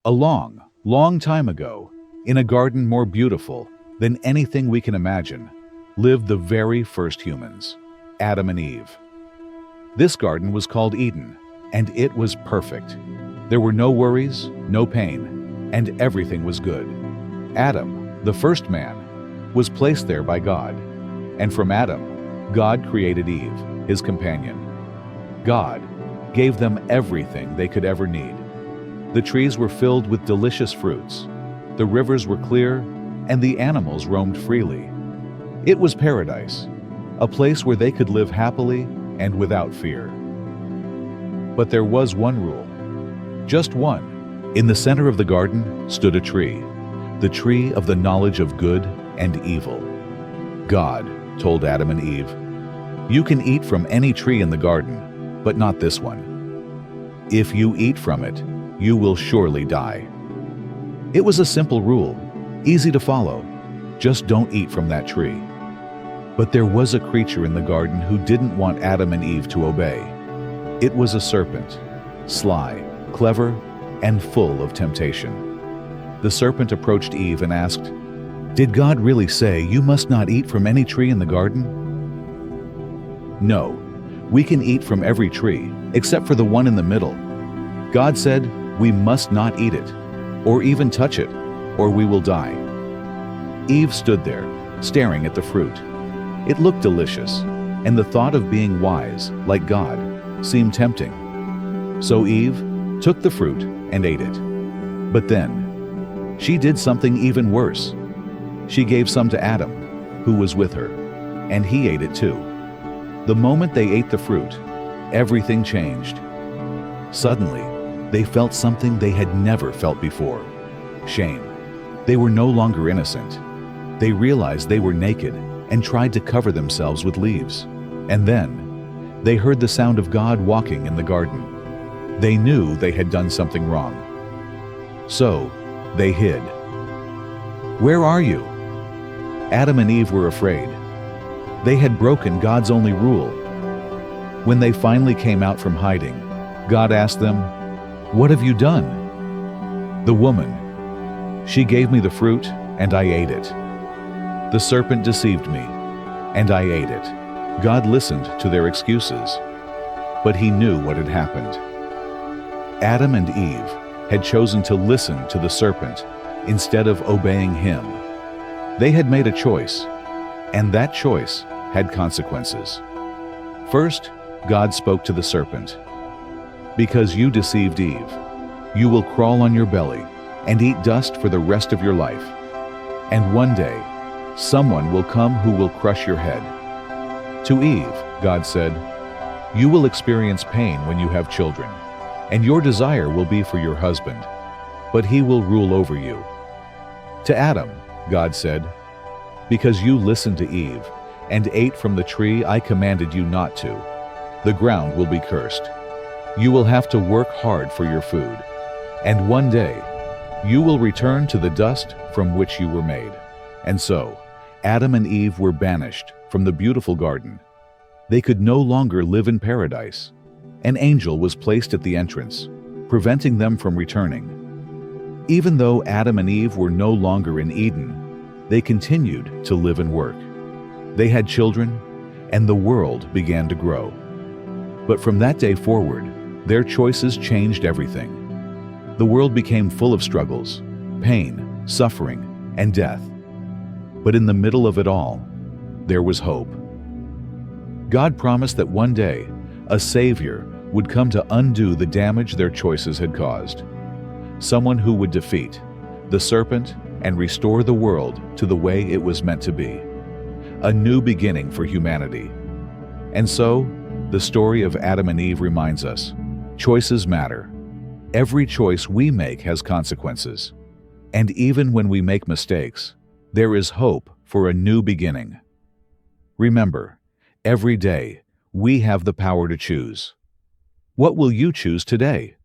A long, long time ago, in a garden more beautiful than anything we can imagine, lived the very first humans, Adam and Eve. This garden was called Eden, and it was perfect. There were no worries, no pain, and everything was good. Adam, the first man, was placed there by God, and from Adam, God created Eve, his companion. God gave them everything they could ever need. The trees were filled with delicious fruits, the rivers were clear, and the animals roamed freely. It was paradise, a place where they could live happily and without fear. But there was one rule, just one. In the center of the garden stood a tree, the tree of the knowledge of good and evil. God told Adam and Eve, "You can eat from any tree in the garden, but not this one. If you eat from it, you will surely die." It was a simple rule, easy to follow. Just don't eat from that tree. But there was a creature in the garden who didn't want Adam and Eve to obey. It was a serpent, sly, clever, and full of temptation. The serpent approached Eve and asked, "Did God really say you must not eat from any tree in the garden?" "No, we can eat from every tree, except for the one in the middle. God said we must not eat it, or even touch it, or we will die." Eve stood there, staring at the fruit. It looked delicious, and the thought of being wise, like God, seemed tempting. So Eve took the fruit and ate it. But then, she did something even worse. She gave some to Adam, who was with her, and he ate it too. The moment they ate the fruit, everything changed. Suddenly, they felt something they had never felt before: shame. They were no longer innocent. They realized they were naked and tried to cover themselves with leaves. And then, they heard the sound of God walking in the garden. They knew they had done something wrong. So, they hid. "Where are you?" Adam and Eve were afraid. They had broken God's only rule. When they finally came out from hiding, God asked them, "What have you done?" "The woman. She gave me the fruit, and I ate it. The serpent deceived me, and I ate it." God listened to their excuses, but he knew what had happened. Adam and Eve had chosen to listen to the serpent instead of obeying him. They had made a choice, and that choice had consequences. First, God spoke to the serpent. "Because you deceived Eve, you will crawl on your belly and eat dust for the rest of your life. And one day, someone will come who will crush your head." To Eve, God said, "You will experience pain when you have children, and your desire will be for your husband, but he will rule over you." To Adam, God said, "Because you listened to Eve and ate from the tree I commanded you not to, the ground will be cursed. You will have to work hard for your food, and one day you will return to the dust from which you were made." And so, Adam and Eve were banished from the beautiful garden. They could no longer live in paradise. An angel was placed at the entrance, preventing them from returning. Even though Adam and Eve were no longer in Eden, they continued to live and work. They had children, and the world began to grow. But from that day forward, their choices changed everything. The world became full of struggles, pain, suffering, and death. But in the middle of it all, there was hope. God promised that one day, a Savior would come to undo the damage their choices had caused. Someone who would defeat the serpent and restore the world to the way it was meant to be. A new beginning for humanity. And so, the story of Adam and Eve reminds us, choices matter. Every choice we make has consequences. And even when we make mistakes, there is hope for a new beginning. Remember, every day, we have the power to choose. What will you choose today?